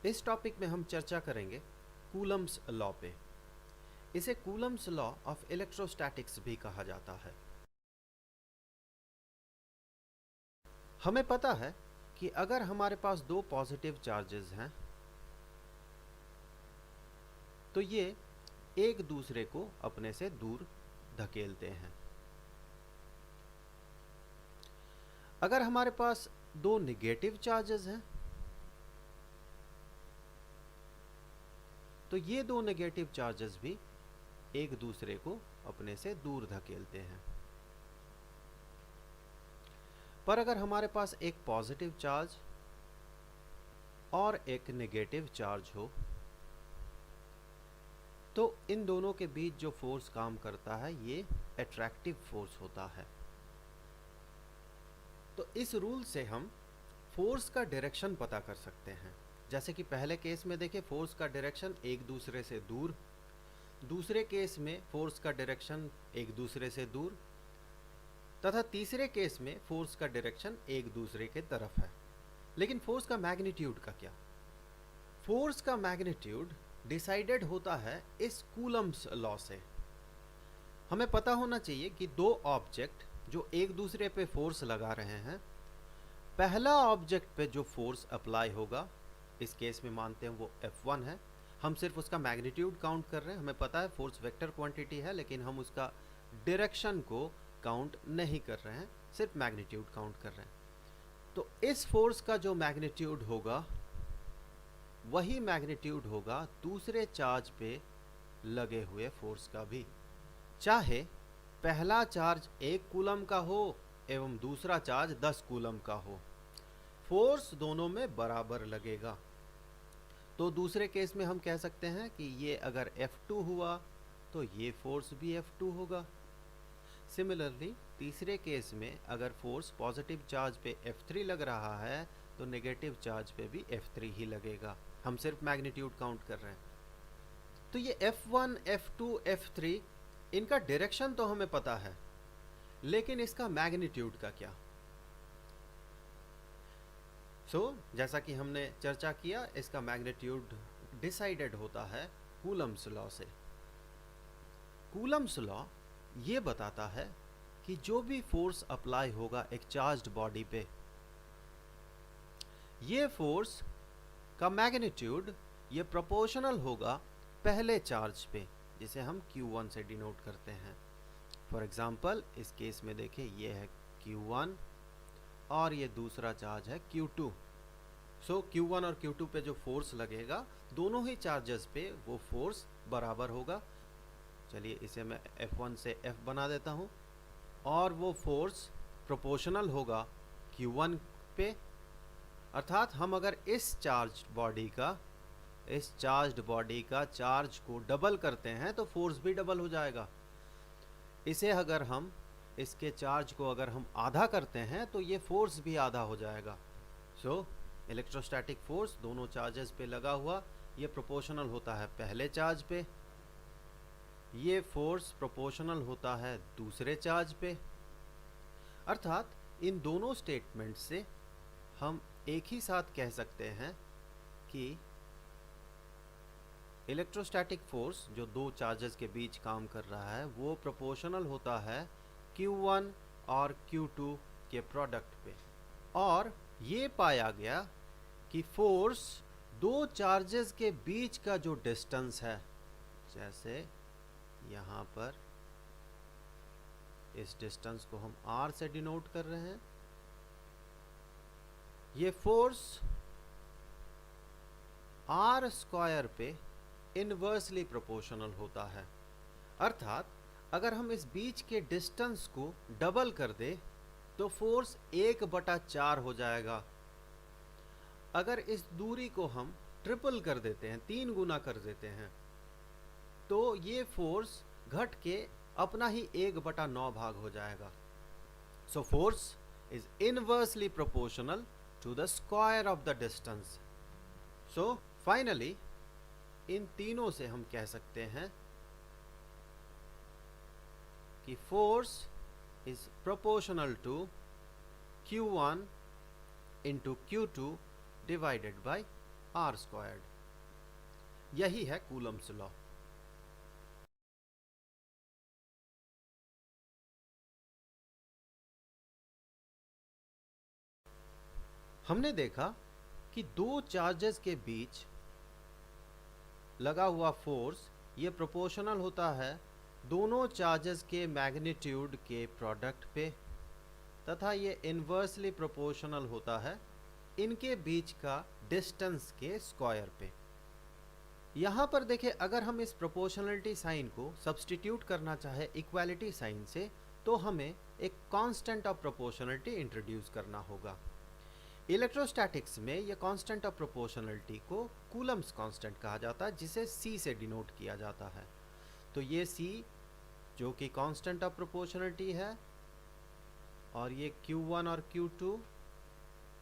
इस टॉपिक में हम चर्चा करेंगे कूलम्स लॉ पे। इसे कूलम्स लॉ ऑफ इलेक्ट्रोस्टैटिक्स भी कहा जाता है। हमें पता है कि अगर हमारे पास दो पॉजिटिव चार्जेस हैं तो ये एक दूसरे को अपने से दूर धकेलते हैं। अगर हमारे पास दो नेगेटिव चार्जेस हैं तो ये दो नेगेटिव चार्जेस भी एक दूसरे को अपने से दूर धकेलते हैं। पर अगर हमारे पास एक पॉजिटिव चार्ज और एक नेगेटिव चार्ज हो तो इन दोनों के बीच जो फोर्स काम करता है ये अट्रैक्टिव फोर्स होता है। तो इस रूल से हम फोर्स का डायरेक्शन पता कर सकते हैं। जैसे कि पहले केस में देखें, फोर्स का डायरेक्शन एक दूसरे से दूर, दूसरे केस में फोर्स का डायरेक्शन एक दूसरे से दूर, तथा तीसरे केस में फोर्स का डायरेक्शन एक दूसरे के तरफ है। लेकिन फोर्स का मैग्नीट्यूड का क्या? फोर्स का मैग्नीट्यूड डिसाइडेड होता है इस कूलम्स लॉ से। हमें पता होना चाहिए कि दो ऑब्जेक्ट जो एक दूसरे पे फोर्स लगा रहे हैं, पहला ऑब्जेक्ट पे जो फोर्स अप्लाई होगा, इस केस में मानते हैं वो F1 है, हम सिर्फ उसका मैग्नीट्यूड काउंट कर रहे हैं। हमें पता है फोर्स वेक्टर क्वांटिटी है, लेकिन हम उसका डायरेक्शन को काउंट नहीं कर रहे हैं, सिर्फ मैग्नीट्यूड काउंट कर रहे हैं। तो इस फोर्स का जो मैग्नीट्यूड होगा वही मैग्नीट्यूड होगा दूसरे चार्ज पे लगे हुए फोर्स का भी, चाहे पहला चार्ज 1 कूलम का हो एवं दूसरा चार्ज 10 कूलम का हो, फोर्स दोनों में बराबर लगेगा। तो दूसरे केस में हम कह सकते हैं कि ये अगर F2 हुआ तो ये फोर्स भी F2 होगा। सिमिलरली तीसरे केस में अगर फोर्स पॉजिटिव चार्ज पे F3 लग रहा है तो नेगेटिव चार्ज पे भी F3 ही लगेगा। हम सिर्फ मैग्नीट्यूड काउंट कर रहे हैं। तो ये F1, F2, F3 इनका डायरेक्शन तो हमें पता है, लेकिन इसका मैग्नीट्यूड का क्या? जैसा कि हमने चर्चा किया, इसका मैग्नीट्यूड डिसाइडेड होता है कूलम्स लॉ से। कूलम्स लॉ ये बताता है कि जो भी फोर्स अप्लाई होगा एक चार्ज्ड बॉडी पे, ये फोर्स का मैग्नीट्यूड ये प्रोपोर्शनल होगा पहले चार्ज पे, जिसे हम Q1 से डिनोट करते हैं। फॉर एग्जाम्पल इस केस में देखें, ये है Q1 और ये दूसरा चार्ज है Q2। Q1 और Q2 पे जो फोर्स लगेगा दोनों ही चार्जेस पे वो फोर्स बराबर होगा। चलिए इसे मैं F1 से F बना देता हूँ, और वो फोर्स प्रोपोर्शनल होगा Q1 पे। अर्थात हम अगर इस चार्ज्ड बॉडी का चार्ज को डबल करते हैं तो फोर्स भी डबल हो जाएगा। इसे अगर हम इसके चार्ज को अगर हम आधा करते हैं तो ये फोर्स भी आधा हो जाएगा। इलेक्ट्रोस्टैटिक फोर्स दोनों चार्जेस पे लगा हुआ, ये प्रोपोर्शनल होता है पहले चार्ज पे, ये फोर्स प्रोपोर्शनल होता है दूसरे चार्ज पे। अर्थात इन दोनों स्टेटमेंट से हम एक ही साथ कह सकते हैं कि इलेक्ट्रोस्टैटिक फोर्स जो दो चार्जेस के बीच काम कर रहा है वो प्रोपोर्शनल होता है Q1 और Q2 के प्रोडक्ट पे। और ये पाया गया कि फोर्स दो चार्जेस के बीच का जो डिस्टेंस है, जैसे यहाँ पर इस डिस्टेंस को हम R से डिनोट कर रहे हैं, ये फोर्स R स्क्वायर पे इनवर्सली प्रोपोर्शनल होता है। अर्थात अगर हम इस बीच के डिस्टेंस को डबल कर दे तो फोर्स 1/4 हो जाएगा। अगर इस दूरी को हम ट्रिपल कर देते हैं, 3 गुना कर देते हैं, तो ये फोर्स घट के अपना ही 1/9 भाग हो जाएगा। So force is inversely proportional to the square of the distance. So finally इन तीनों से हम कह सकते हैं कि force is proportional to Q1 into Q2 divided by R squared. यही है कूलम्स लॉ। हमने देखा कि दो चार्जेस के बीच लगा हुआ फोर्स ये प्रोपोर्शनल होता है दोनों चार्जेस के मैग्नीट्यूड के प्रोडक्ट पे, तथा ये इन्वर्सली प्रोपोर्शनल होता है इनके बीच का डिस्टेंस के स्क्वायर पे। यहाँ पर देखिए, अगर हम इस प्रोपोर्शनलिटी साइन को सब्सटीट्यूट करना चाहे इक्वालिटी साइन से, तो हमें एक कांस्टेंट ऑफ प्रोपोर्शनलिटी इंट्रोड्यूस करना होगा। इलेक्ट्रोस्टैटिक्स में ये कांस्टेंट ऑफ प्रोपोर्शनलिटी को कूलम्स कांस्टेंट कहा जाता है, जिसे C से डिनोट किया जाता है। तो ये C जो कि कांस्टेंट ऑफ प्रोपोर्शनलिटी है, और ये Q1 और Q2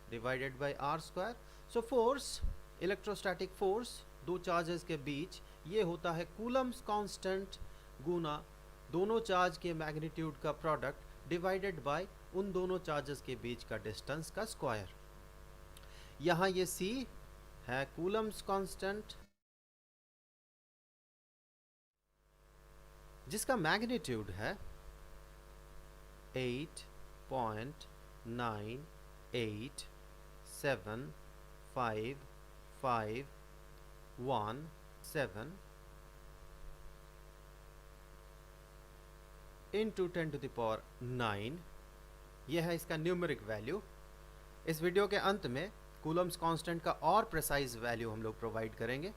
divided by R square. So force, electrostatic force दो चार्जेस के बीच, ये होता है कूलम्स कांस्टेंट गुना दोनों चार्ज के मैग्नीट्यूड का प्रोडक्ट डिवाइडेड बाय उन दोनों चार्जेस के बीच का डिस्टेंस का स्क्वायर। यहाँ ये C है कूलम्स कांस्टेंट, जिसका मैग्नीट्यूड है 8.9875517 इंटू 10 टू द पावर 9। यह है इसका न्यूमेरिक वैल्यू। इस वीडियो के अंत में कूलम्स कांस्टेंट का और प्रिसाइज वैल्यू हम लोग प्रोवाइड करेंगे।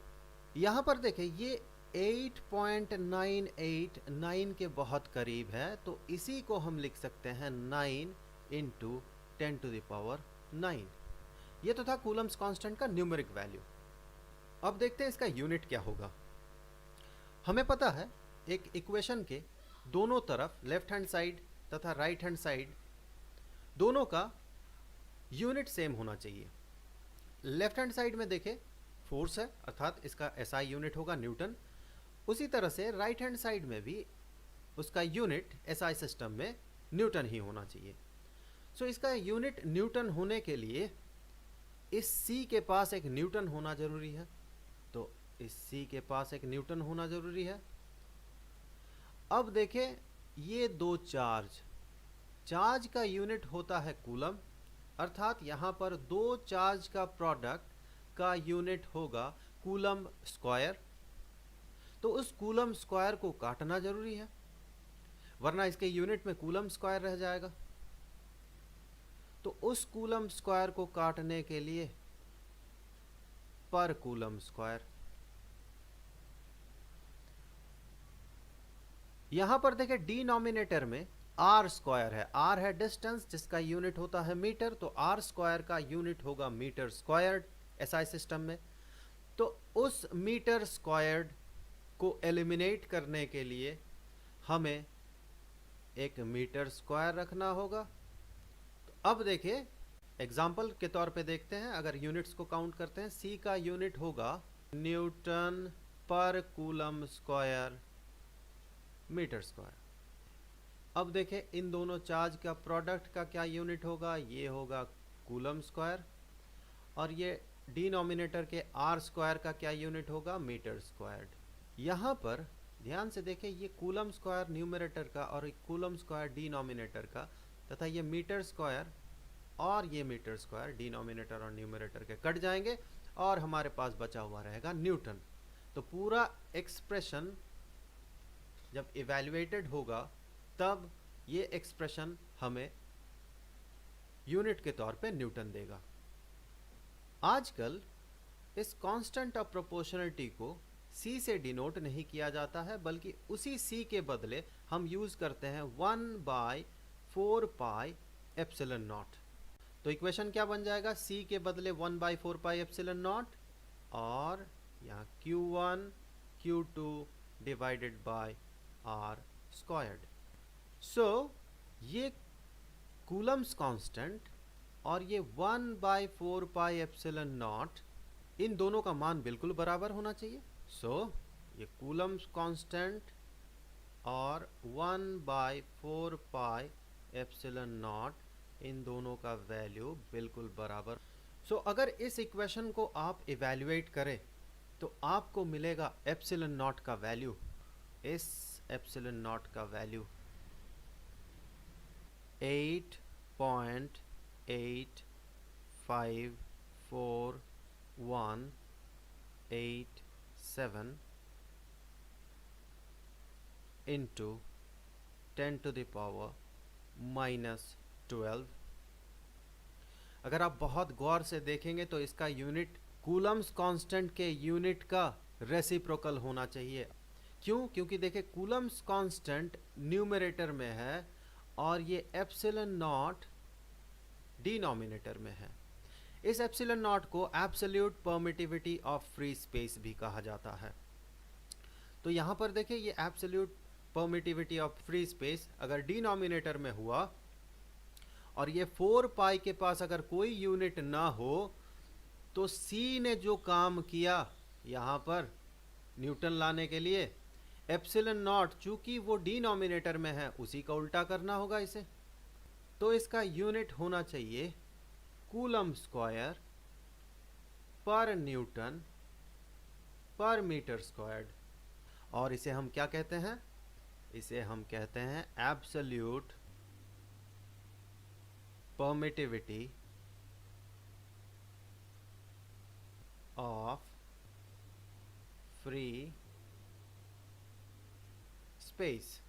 यहाँ पर देखें, ये 8.989 के बहुत करीब है, तो इसी को हम लिख सकते हैं 9 इंटू 10 टू द पावर 9। ये तो था कूलम्स कांस्टेंट का न्यूमेरिक वैल्यू। अब देखते हैं इसका यूनिट क्या होगा। हमें पता है एक इक्वेशन के दोनों तरफ लेफ्ट हैंड साइड तथा राइट हैंड साइड दोनों का यूनिट सेम होना चाहिए। लेफ्ट हैंड साइड में देखें फोर्स है, अर्थात इसका SI यूनिट होगा न्यूटन। उसी तरह से राइट हैंड साइड में भी उसका यूनिट SI सिस्टम में न्यूटन ही होना चाहिए। सो इसका यूनिट न्यूटन होने के लिए इस C के पास एक न्यूटन होना जरूरी है, तो इस C के पास एक न्यूटन होना जरूरी है। अब देखें, ये दो चार्ज का यूनिट होता है कूलम, अर्थात यहाँ पर दो चार्ज का प्रोडक्ट का यूनिट होगा कूलम स्क्वायर। तो उस कूलम स्क्वायर को काटना जरूरी है, वरना इसके यूनिट में कूलम स्क्वायर रह जाएगा। तो उस कूलम स्क्वायर को काटने के लिए पर कूलम स्क्वायर, यहां पर देखें डिनोमिनेटर में R स्क्वायर है। R है डिस्टेंस, जिसका यूनिट होता है मीटर, तो R स्क्वायर का यूनिट होगा मीटर स्क्वायर्ड SI सिस्टम में। तो उस मीटर स्क्वायर्ड को एलिमिनेट करने के लिए हमें एक मीटर स्क्वायर रखना होगा। तो अब देखिए, एग्जाम्पल के तौर पे देखते हैं। अगर यूनिट्स को काउंट करते हैं, C का यूनिट होगा न्यूटन पर कूलम स्क्वायर मीटर स्क्वायर। अब देखें, इन दोनों चार्ज का प्रोडक्ट का क्या यूनिट होगा, ये होगा कूलम स्क्वायर, और ये डिनोमिनेटर के R स्क्वायर का क्या यूनिट होगा, मीटर स्क्वायर्ड। यहाँ पर ध्यान से देखें, ये कूलम स्क्वायर न्यूमरेटर का और कूलम स्क्वायर डिनोमिनेटर का, तथा ये मीटर स्क्वायर और ये मीटर स्क्वायर डिनोमिनेटर और न्यूमरेटर के कट जाएंगे, और हमारे पास बचा हुआ रहेगा न्यूटन। तो पूरा एक्सप्रेशन जब इवैल्यूएटेड होगा, तब ये एक्सप्रेशन हमें यूनिट के तौर पे न्यूटन देगा। आजकल इस कांस्टेंट ऑफ प्रोपोर्शनलिटी को C से डिनोट नहीं किया जाता है, बल्कि उसी C के बदले हम यूज करते हैं 1/4 पाई एप्सिलॉन नॉट। तो इक्वेशन क्या बन जाएगा, C के बदले 1/4 पाई एप्सिलॉन नॉट, और यहाँ Q1 Q2 divided by R squared. So ये कूलम्स कांस्टेंट और ये 1/4 पाई एप्सिलॉन नॉट, इन दोनों का मान बिल्कुल बराबर होना चाहिए। सो ये कूलम्स कांस्टेंट और 1/4 पाई एप्सिलॉन नॉट, इन दोनों का वैल्यू बिल्कुल बराबर सो अगर इस इक्वेशन को आप इवेल्युएट करें तो आपको मिलेगा एप्सिलॉन नॉट का वैल्यू, इस एप्सिलॉन नॉट का वैल्यू 8.8541187 इंटू 10⁻⁻12। अगर आप बहुत गौर से देखेंगे तो इसका यूनिट कूलम्स कांस्टेंट के यूनिट का रेसिप्रोकल होना चाहिए। क्यों? क्योंकि देखिए कूलम्स कांस्टेंट न्यूमरेटर में है और ये एप्सिलॉन नॉट डिनोमिनेटर में है। इस एप्सिलॉन नॉट को absolute permittivity of free space भी कहा जाता है। तो यहाँ पर देखिए ये absolute permittivity of free space अगर डिनोमिनेटर में हुआ और ये 4 पाई के पास अगर कोई यूनिट ना हो तो सी ने जो काम किया यहाँ पर न्यूटन लाने के लिए, एप्सिलॉन नॉट चूंकि वो डिनोमिनेटर में है उसी का उल्टा करना होगा इसे। तो इसका यूनिट होना चाहिए कूलम स्क्वायर पर न्यूटन पर मीटर स्क्वायर्ड। और इसे हम क्या कहते हैं? इसे हम कहते हैं absolute permittivity of free space.